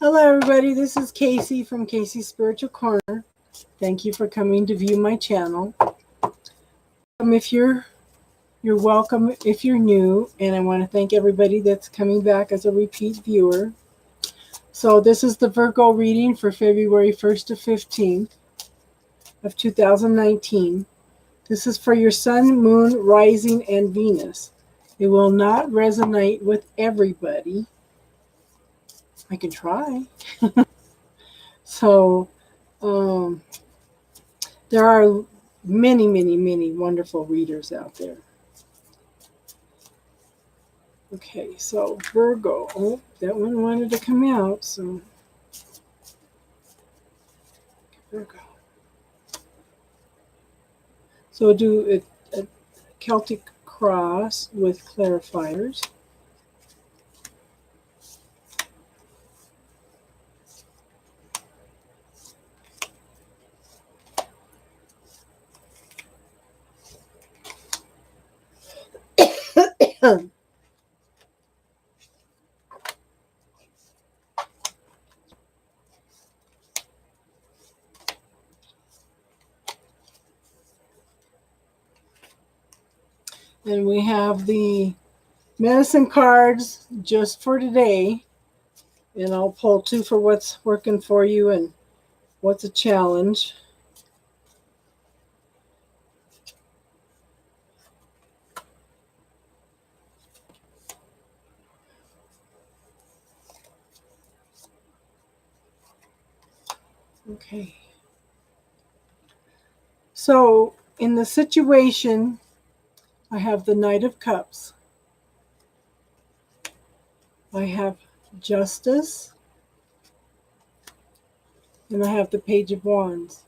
Hello, everybody. This is Casey from Casey's Spiritual Corner. Thank you for coming to view my channel. If you're welcome if you're new, and I want to thank everybody that's coming back as a repeat viewer. So this is the Virgo reading for February 1st to 15th of 2019. This is for your Sun, Moon, Rising, and Venus. It will not resonate with everybody. I can try. So there are many, many, many wonderful readers out there. Okay, so Virgo. Oh, that one wanted to come out, so Virgo. So we'll do a Celtic cross with clarifiers. And we have the medicine cards just for today. And I'll pull two for what's working for you and what's a challenge. Okay. So in the situation, I have the Knight of Cups. I have Justice. And I have the Page of Wands.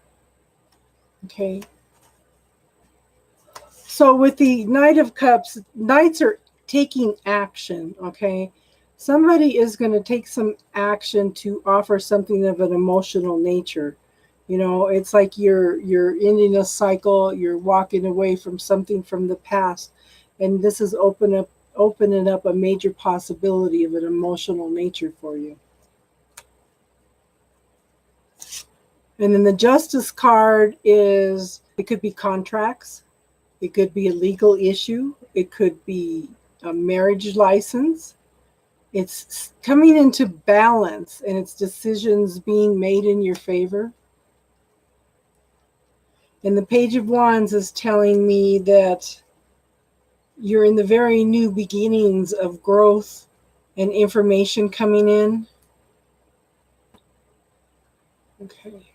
Okay. So with the Knight of Cups, Knights are taking action. Okay. Somebody is going to take some action to offer something of an emotional nature. You know, it's like you're ending a cycle, you're walking away from something from the past, and this is opening up a major possibility of an emotional nature for you. And then the Justice card is, it could be contracts, it could be a legal issue, it could be a marriage license. It's coming into balance, and it's decisions being made in your favor. And the Page of Wands is telling me that you're in the very new beginnings of growth and information coming in. Okay.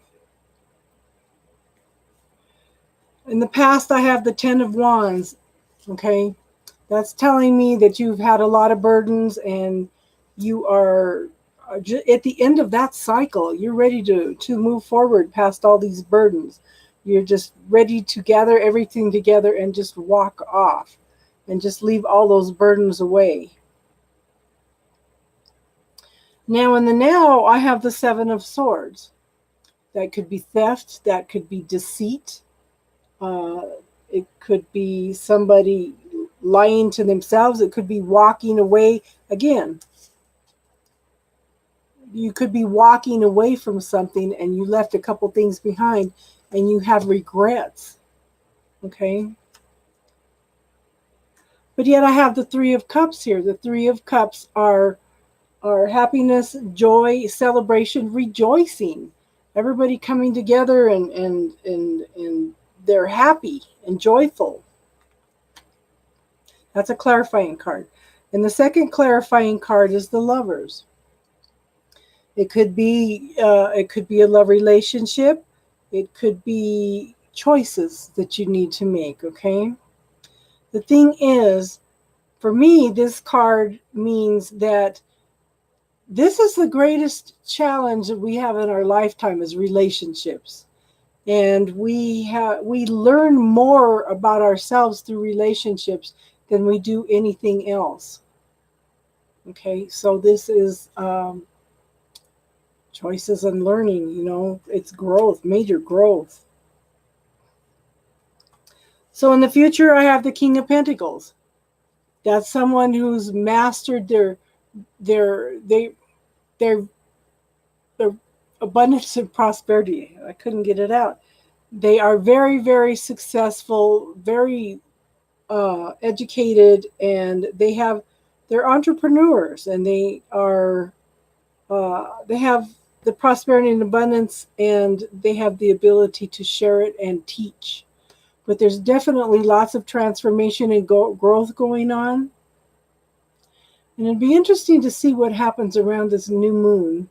In the past, I have the Ten of Wands. Okay. That's telling me that you've had a lot of burdens and you are at the end of that cycle. You're ready to move forward past all these burdens. You're just ready to gather everything together and just walk off and just leave all those burdens away. Now in the now, I have the Seven of Swords. That could be theft. That could be deceit. It could be somebody lying to themselves. It could be walking away. Again, you could be walking away from something and you left a couple things behind and you have regrets. Okay. But yet I have the Three of Cups here. The Three of Cups are happiness, joy, celebration, rejoicing. Everybody coming together and they're happy and joyful. That's a clarifying card. And the second clarifying card is the Lovers. It could be a love relationship. It could be choices that you need to make, okay? The thing is, for me, this card means that this is the greatest challenge that we have in our lifetime is relationships. And we learn more about ourselves through relationships than we do anything else. Okay, so this is choices and learning, you know, it's growth, major growth. So in the future, I have the King of Pentacles. That's someone who's mastered they're the abundance and prosperity. I couldn't get it out. They are very, very successful, very educated, and they're entrepreneurs, and they have the prosperity and abundance, and they have the ability to share it and teach. But there's definitely lots of transformation and growth going on. And it'd be interesting to see what happens around this new moon.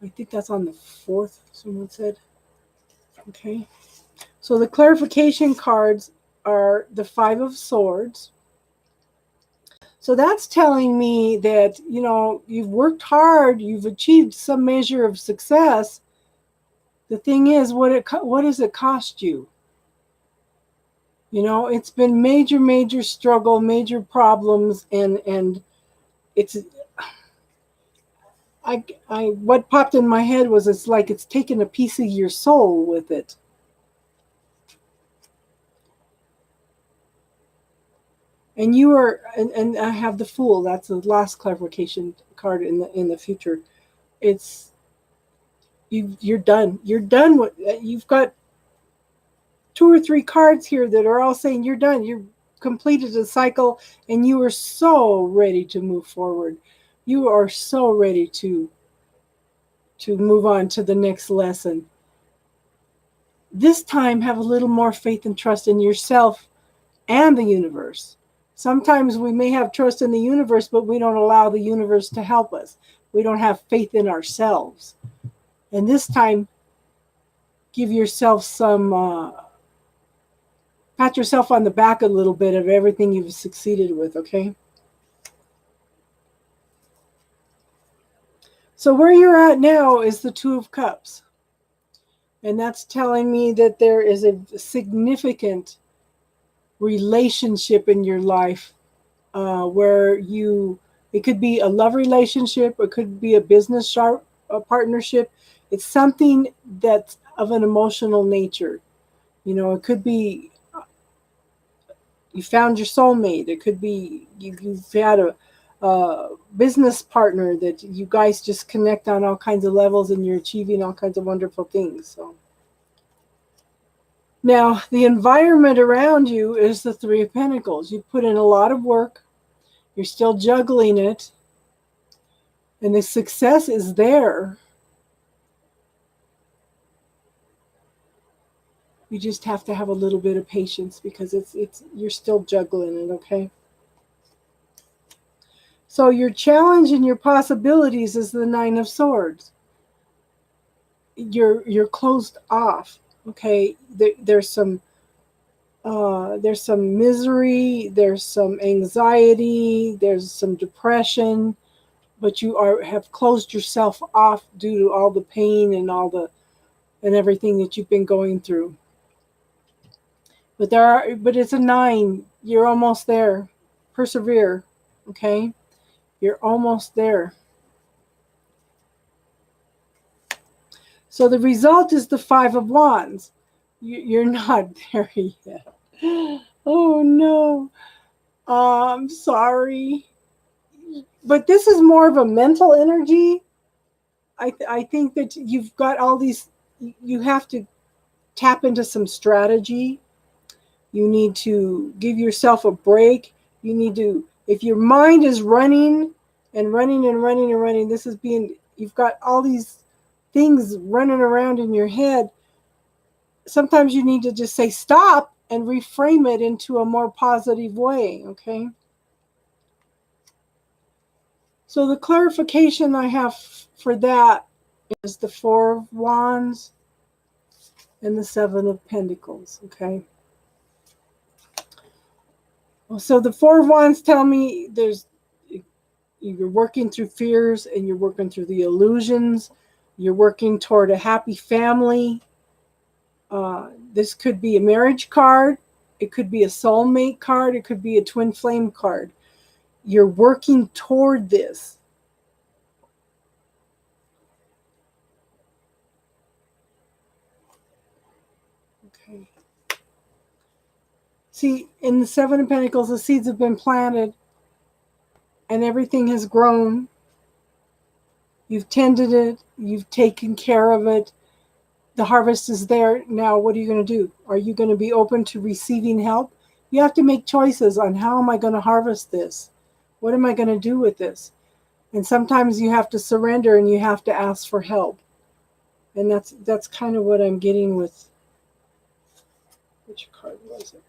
I think that's on the 4th, someone said. Okay. So the clarification cards are the 5 of Swords. So that's telling me that, you've worked hard, you've achieved some measure of success. The thing is, what does it cost you? It's been major, major struggle, major problems, and it's what popped in my head was it's like it's taken a piece of your soul with it. And and I have the Fool. That's the last clarification card in the future. It's you're done. You're done with. You've got 2 or 3 cards here that are all saying you're done. You've completed a cycle, and you are so ready to move forward. You are so ready to move on to the next lesson. This time, have a little more faith and trust in yourself and the universe. Sometimes we may have trust in the universe, but we don't allow the universe to help us. We don't have faith in ourselves. And this time, give yourself pat yourself on the back a little bit of everything you've succeeded with, okay? So where you're at now is the 2 of Cups. And that's telling me that there is a significant relationship in your life where it could be a love relationship, it could be a business partnership. It's something that's of an emotional nature. It could be you found your soulmate. It could be you've had a business partner that you guys just connect on all kinds of levels, and you're achieving all kinds of wonderful things. So now the environment around you is the 3 of Pentacles. You put in a lot of work. You're still juggling it, and the success is there. You just have to have a little bit of patience because you're still juggling it, okay? So your challenge and your possibilities is the 9 of Swords. You're closed off, okay? There's some misery, there's some anxiety, there's some depression, but you have closed yourself off due to all the pain and everything that you've been going through. But it's a 9. You're almost there. Persevere, okay? You're almost there. So the result is the 5 of Wands. You're not there yet. Oh no. I'm sorry. But this is more of a mental energy. I think that you've got all these, you have to tap into some strategy. You need to give yourself a break. You need to, if your mind is running and running and running and running, you've got all these things running around in your head. Sometimes you need to just say stop and reframe it into a more positive way, okay? So the clarification I have for that is the 4 of Wands and the 7 of Pentacles, okay? So the 4 of Wands tell me you're working through fears and you're working through the illusions. You're working toward a happy family. This could be a marriage card. It could be a soulmate card. It could be a twin flame card. You're working toward this. Okay. See, in the 7 of Pentacles, the seeds have been planted and everything has grown. You've tended it. You've taken care of it. The harvest is there. Now, what are you going to do? Are you going to be open to receiving help? You have to make choices on how am I going to harvest this? What am I going to do with this? And sometimes you have to surrender and you have to ask for help. And that's kind of what I'm getting with, which card was it?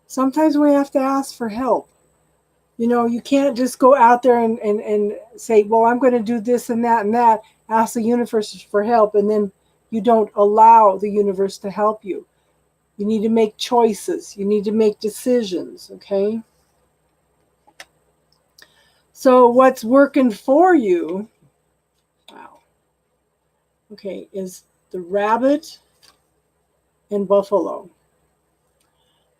Sometimes we have to ask for help. You know, you can't just go out there and say, well, I'm going to do this and that, ask the universe for help, and then you don't allow the universe to help you. You need to make choices. You need to make decisions, okay? So what's working for you, wow, okay, is the rabbit and buffalo.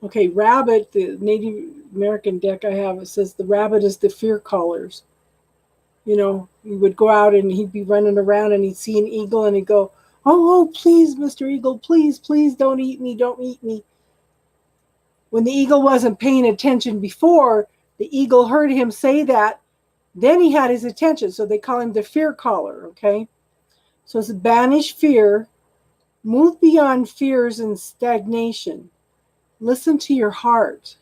Okay, rabbit, the Native American deck I have, it says the rabbit is the fear callers. You know, he would go out and he'd be running around and he'd see an eagle and he'd go, oh, please, Mr. Eagle, please, please don't eat me, don't eat me. When the eagle wasn't paying attention before, the eagle heard him say that, then he had his attention. So they call him the fear caller, okay? So it's banish fear, move beyond fears and stagnation. Listen to your heart.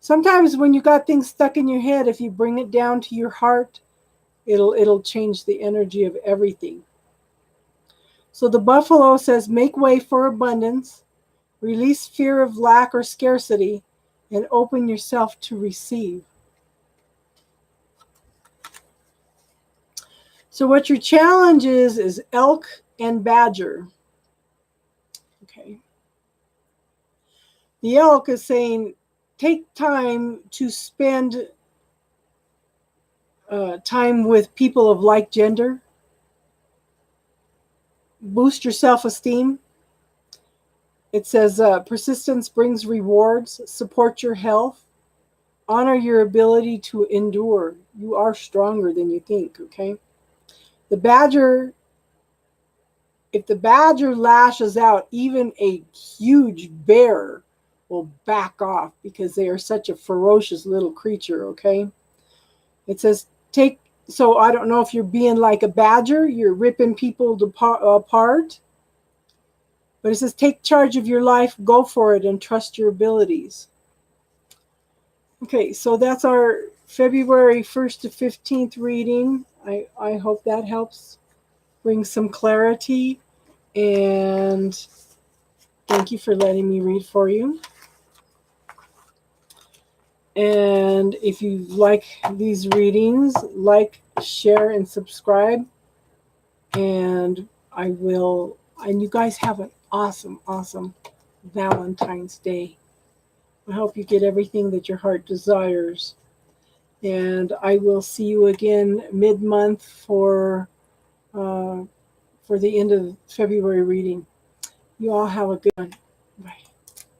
Sometimes when you got things stuck in your head, if you bring it down to your heart, it'll change the energy of everything. So the buffalo says, make way for abundance, release fear of lack or scarcity, and open yourself to receive. So what your challenge is elk and badger. Okay. The elk is saying, take time to spend time with people of like gender. Boost your self-esteem. It says persistence brings rewards. Support your health. Honor your ability to endure. You are stronger than you think, okay? The badger, if the badger lashes out, even a huge bear will back off because they are such a ferocious little creature, okay? It says, so I don't know if you're being like a badger, you're ripping people apart, but it says, take charge of your life, go for it, and trust your abilities. Okay, so that's our February 1st to 15th reading. I hope that helps bring some clarity, and thank you for letting me read for you. And if you like these readings, like, share, and subscribe. And you guys have an awesome, awesome Valentine's Day. I hope you get everything that your heart desires. And I will see you again mid-month for the end of February reading. You all have a good one. Bye.